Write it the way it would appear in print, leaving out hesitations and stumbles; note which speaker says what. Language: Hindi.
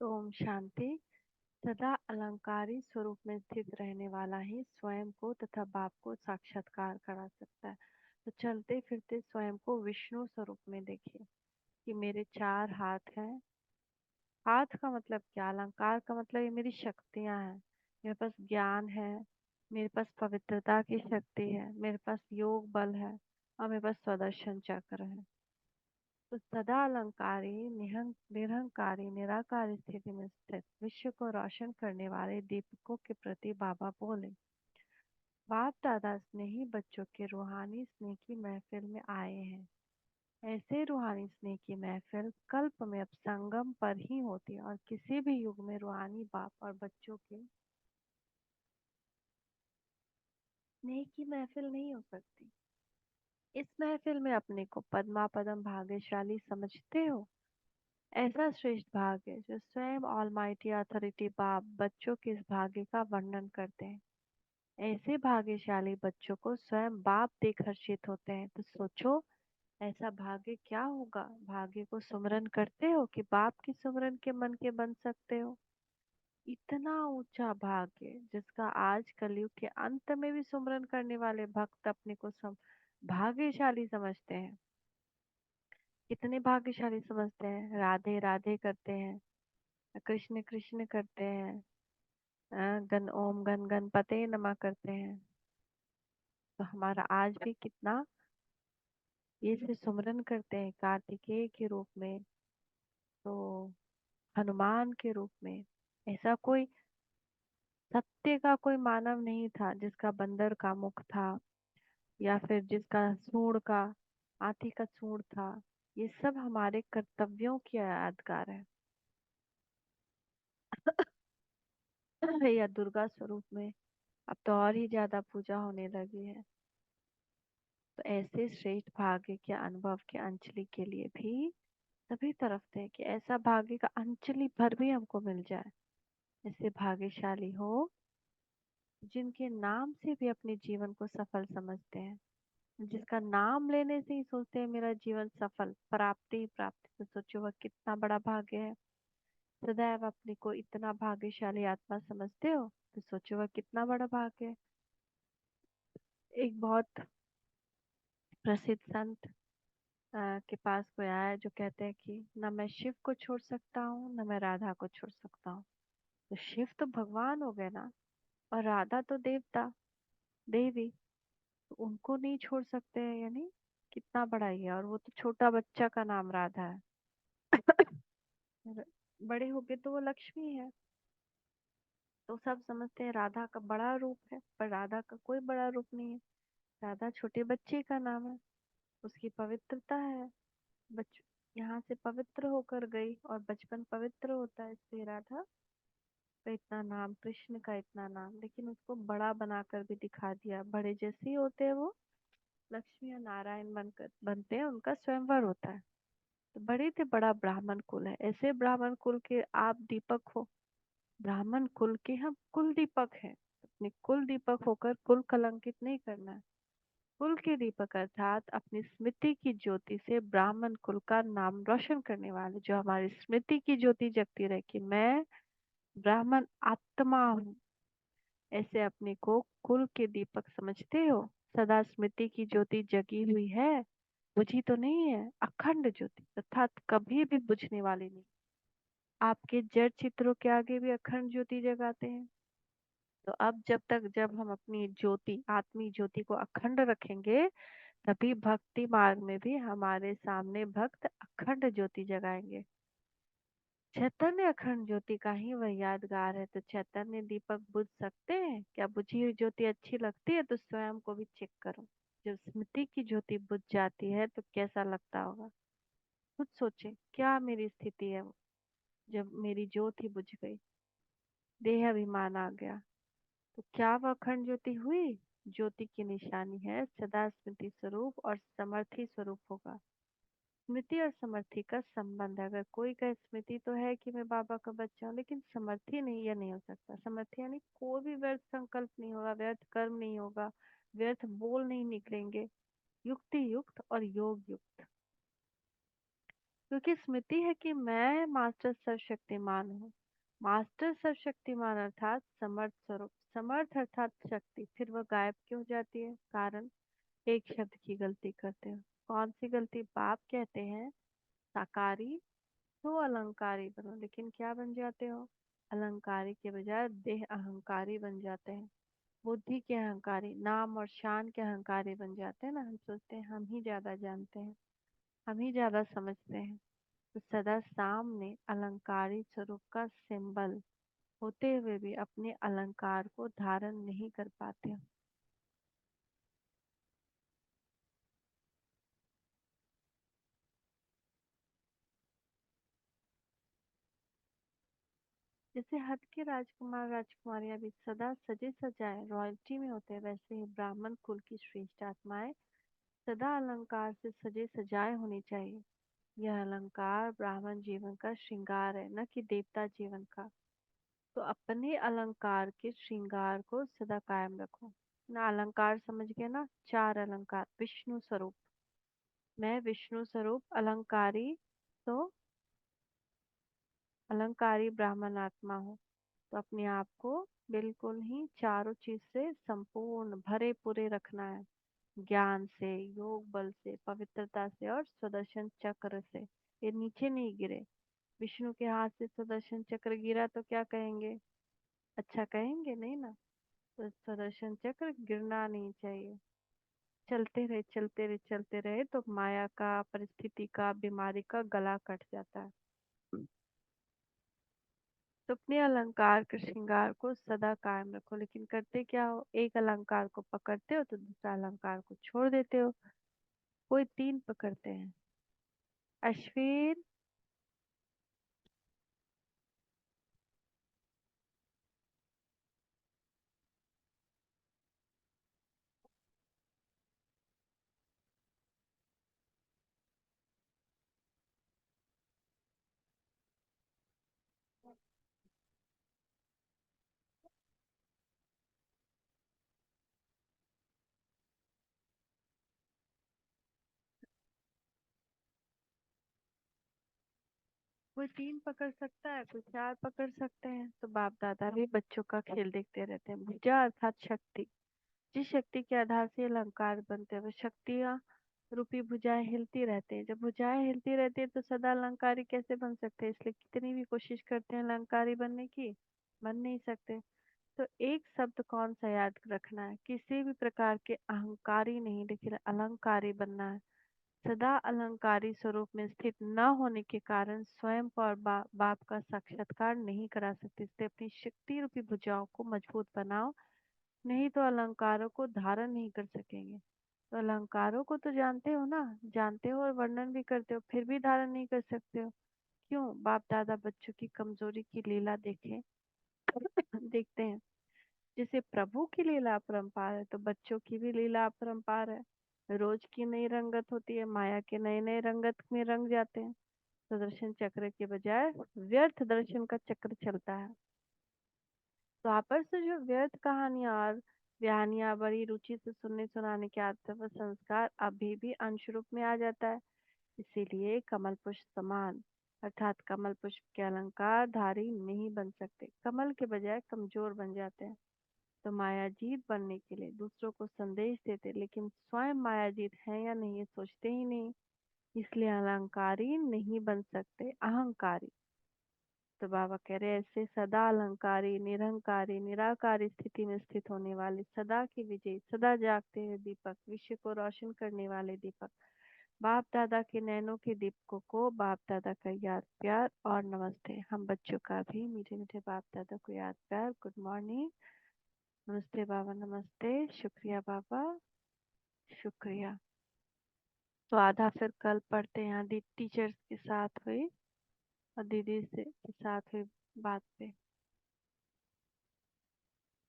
Speaker 1: ओम शांति। सदा अलंकारी स्वरूप में स्थित रहने वाला ही स्वयं को तथा बाप को साक्षात्कार करा सकता है। तो चलते फिरते स्वयं को विष्णु स्वरूप में देखिए कि मेरे चार हाथ हैं। हाथ का मतलब क्या? अलंकार का मतलब ये मेरी शक्तियां हैं। मेरे पास ज्ञान है, मेरे पास पवित्रता की शक्ति है, मेरे पास योग बल है और मेरे पास स्वदर्शन चक्र है। तो सदा अलंकारी निरहंकारी निराकार स्थिति में स्थित विश्व को रोशन करने वाले दीपकों के प्रति बाबा बोले, बाप दादा स्नेही बच्चों के रूहानी स्नेह की महफिल में आए हैं। ऐसे रूहानी स्नेह की महफिल कल्प में अब संगम पर ही होती है और किसी भी युग में रूहानी बाप और बच्चों के स्नेह की महफिल नहीं हो सकती। इस महफिल में अपने को पद्मा पदम भाग्यशाली समझते हो? ऐसा श्रेष्ठ भाग्य जो स्वयं ऑलमाइटी अथॉरिटी बाप बच्चों के इस भाग्य का वर्णन करते हैं। ऐसे भाग्यशाली बच्चों को स्वयं बाप देख हर्षित होते हैं। तो सोचो ऐसा भाग्य क्या होगा। भाग्य को सुमरन करते हो कि बाप की सुमरन के मन के बन सकते हो? इतना ऊंचा भाग्य जिसका आज कलयुग के अंत में भी सुमरन करने वाले भक्त अपने को भाग्यशाली समझते हैं। कितने भाग्यशाली समझते हैं? राधे राधे करते हैं, कृष्ण कृष्ण करते हैं, गण ओम गण गणपते नमः करते हैं। तो हमारा आज भी कितना ये से सुमरन करते हैं कार्तिकेय के रूप में, तो हनुमान के रूप में। ऐसा कोई सत्य का कोई मानव नहीं था जिसका बंदर का मुख था या फिर जिसका सूंड का हाथी का सूंड था। ये सब हमारे कर्तव्यों की यादगार है। या दुर्गा स्वरूप में अब तो और ही ज्यादा पूजा होने लगी है। तो ऐसे श्रेष्ठ भाग्य के अनुभव के अंजलि के लिए भी सभी तरफ थे कि ऐसा भाग्य का अंजलि भर भी हमको मिल जाए। ऐसे भाग्यशाली हो जिनके नाम से भी अपने जीवन को सफल समझते हैं, जिसका नाम लेने से ही सोचते हैं मेरा जीवन सफल, प्राप्ति ही प्राप्ति। तो सोचो वह कितना बड़ा भाग्य है। सदैव अपने को इतना भाग्यशाली आत्मा समझते हो तो सोचो वह कितना बड़ा भाग्य है। एक बहुत प्रसिद्ध संत के पास कोई आया जो कहते हैं कि न मैं शिव को छोड़ सकता हूँ न मैं राधा को छोड़ सकता हूँ। तो शिव तो भगवान हो गए ना, और राधा तो देवता देवी, तो उनको नहीं छोड़ सकते हैं, यानी कितना बड़ा ही है। और वो तो छोटा बच्चा का नाम राधा है। बड़े हो गए तो वो लक्ष्मी है। तो सब समझते हैं राधा का बड़ा रूप है, पर राधा का कोई बड़ा रूप नहीं है। राधा छोटे बच्चे का नाम है, उसकी पवित्रता है। बच यहाँ से पवित्र होकर गई और बचपन पवित्र होता है, इसलिए राधा का इतना नाम, कृष्ण का इतना नाम। लेकिन उसको बड़ा बनाकर भी दिखा दिया। बड़े जैसे ही होते हैं वो लक्ष्मी और नारायण बनकर बनते हैं, उनका स्वयंवर होता है। तो बड़े थे, बड़ा ब्राह्मण कुल है। ऐसे ब्राह्मण कुल के आप दीपक हो। ब्राह्मण कुल के हम कुल दीपक हैं। अपने कुल दीपक होकर कुल कलंकित नहीं करना है। कुल के दीपक अर्थात अपनी स्मृति की ज्योति से ब्राह्मण कुल का नाम रोशन करने वाले, जो हमारी स्मृति की ज्योति जगती रहे कि मैं ब्राह्मण आत्मा हूँ। ऐसे अपने को कुल के दीपक समझते हो। सदा स्मृति की ज्योति जगी हुई है, बुझी तो नहीं है। अखंड ज्योति अर्थात कभी भी बुझने वाली नहीं। आपके जड़ चित्रों के आगे भी अखंड ज्योति जगाते हैं। तो अब जब हम अपनी ज्योति आत्मी ज्योति को अखंड रखेंगे, तभी भक्ति मार्ग में भी हमारे सामने भक्त अखंड ज्योति जगाएंगे। चैतन्य अखंड ज्योति का ही वह यादगार है। तो चैतन्य दीपक बुझ सकते हैं क्या? बुझी हुई ज्योति अच्छी लगती है? तो स्वयं को भी चेक करो। जब स्मृति की ज्योति बुझ जाती है तो कैसा लगता होगा? खुद सोचे क्या मेरी स्थिति है जब मेरी ज्योति बुझ गई, देह अभिमान आ गया। तो क्या वह अखंड ज्योति हुई? ज्योति की निशानी है सदा स्मृति स्वरूप और समर्थी स्वरूप होगा। स्मृति और समर्थी का संबंध है। अगर कोई कहे स्मृति तो है कि मैं बाबा का बच्चा हूँ, लेकिन समर्थी नहीं, यह नहीं हो सकता। समर्थी यानी कोई भी व्यर्थ संकल्प नहीं होगा, व्यर्थ कर्म नहीं होगा, व्यर्थ बोल नहीं निकलेंगे। युक्ति युक्त और योग युक्त। क्योंकि स्मृति है कि मैं मास्टर सर्वशक्तिमान हूँ। मास्टर सर्वशक्तिमान अर्थात समर्थ स्वरूप। समर्थ अर्थात शक्ति, फिर वह गायब क्यों हो जाती है? कारण एक शब्द की गलती करते हो। कौन सी गलती? बाप कहते हैं साकारी तो अलंकारी बनो, लेकिन क्या बन जाते हो? अलंकारी के बजाय देह अहंकारी बन जाते हैं। बुद्धि के अहंकारी, नाम और शान के अहंकारी बन जाते हैं ना। हम सोचते हैं हम ही ज्यादा जानते हैं, हम ही ज्यादा समझते हैं। तो सदा सामने अलंकारी स्वरूप का सिंबल होते हुए भी अपने अलंकार को धारण नहीं कर पाते हो। जैसे हद के राजकुमार राजकुमारियां भी सदा सजे सजाए रॉयल्टी में होते हैं, वैसे ही ब्राह्मण कुल की श्रेष्ठ आत्माएं सदा अलंकार से सजे सजाए होनी चाहिए। यह अलंकार ब्राह्मण जीवन का श्रृंगार है, न कि देवता जीवन का। तो अपने अलंकार के श्रृंगार को सदा कायम रखो ना। अलंकार समझ गए ना? चार अलंकार। विष्णु स्वरूप, मैं विष्णु स्वरूप अलंकारी, तो अलंकारी ब्राह्मण आत्मा हूँ। तो अपने आप को बिल्कुल ही चारों चीज से संपूर्ण भरे पूरे रखना है। ज्ञान से, योग बल से, पवित्रता से और सुदर्शन चक्र से। ये नीचे नहीं गिरे। विष्णु के हाथ से सुदर्शन चक्र गिरा तो क्या कहेंगे? अच्छा कहेंगे नहीं ना। तो सुदर्शन चक्र गिरना नहीं चाहिए। चलते रहे चलते रहे चलते रहे तो माया का, परिस्थिति का, बीमारी का गला कट जाता है। तो अपने अलंकार के श्रृंगार को सदा कायम रखो, लेकिन करते क्या हो? एक अलंकार को पकड़ते हो तो दूसरा अलंकार को छोड़ देते हो। कोई तीन पकड़ते हैं। अश्विन, कोई तीन पकड़ सकता है, कोई चार पकड़ सकते हैं। तो बाप दादा भी बच्चों का खेल देखते रहते हैं। भुजा अर्थात शक्ति। जिस शक्ति के आधार से अलंकार बनते हैं वो शक्तियाँ रूपी भुजाएं हिलती रहती है। जब भुजाएं हिलती रहती है तो सदा अलंकारी कैसे बन सकते हैं? इसलिए कितनी भी कोशिश करते हैं अलंकारी बनने की, बन नहीं सकते। तो एक शब्द कौन सा याद रखना है? किसी भी प्रकार के अहंकारी नहीं, लेकिन अलंकारी बनना है। सदा अलंकारी स्वरूप में स्थित न होने के कारण स्वयं को और बाप का साक्षात्कार नहीं करा सकते। इसलिए अपनी शक्ति रूपी भुजाओं को मजबूत बनाओ, नहीं तो अलंकारों को धारण नहीं कर सकेंगे। तो अलंकारों को तो जानते हो ना, जानते हो और वर्णन भी करते हो, फिर भी धारण नहीं कर सकते हो। क्यों? बाप दादा बच्चों की कमजोरी की लीला देखें देखते हैं। जैसे प्रभु की लीला अपरंपार है, तो बच्चों की भी लीला अपरंपार है। रोज की नई रंगत होती है, माया के नए नए रंगत में रंग जाते हैं। तो दर्शन चक्र के बजाय व्यर्थ दर्शन का चक्र चलता है। तो आपस से जो व्यर्थ कहानियां और कहानियां बड़ी रुचि से सुनने सुनाने के आते हैं, वो संस्कार अभी भी अंश रूप में आ जाता है। इसीलिए कमल पुष्प समान अर्थात कमल पुष्प के अलंकार धारी नहीं बन सकते, कमल के बजाय कमजोर बन जाते हैं। तो मायाजीत बनने के लिए दूसरों को संदेश देते, लेकिन स्वयं मायाजीत है या नहीं ये सोचते ही नहीं। इसलिए अलंकारी नहीं बन सकते, अहंकारी। तो बाबा कह रहे ऐसे सदा अलंकारी, निरहंकारी, निराकारी स्थिति में स्थित होने वाले, सदा की विजय, सदा जागते हुए दीपक, विश्व को रोशन करने वाले दीपक, बाप दादा के नैनों के दीपकों को बाप दादा का याद प्यार और नमस्ते। हम बच्चों का भी मीठे मीठे बाप दादा को याद प्यार, गुड मॉर्निंग। नमस्ते बाबा, नमस्ते, शुक्रिया बाबा, शुक्रिया। तो आधा फिर कल पढ़ते हैं, यहाँ टीचर्स के साथ हुई और दीदी से के साथ हुई बात पे।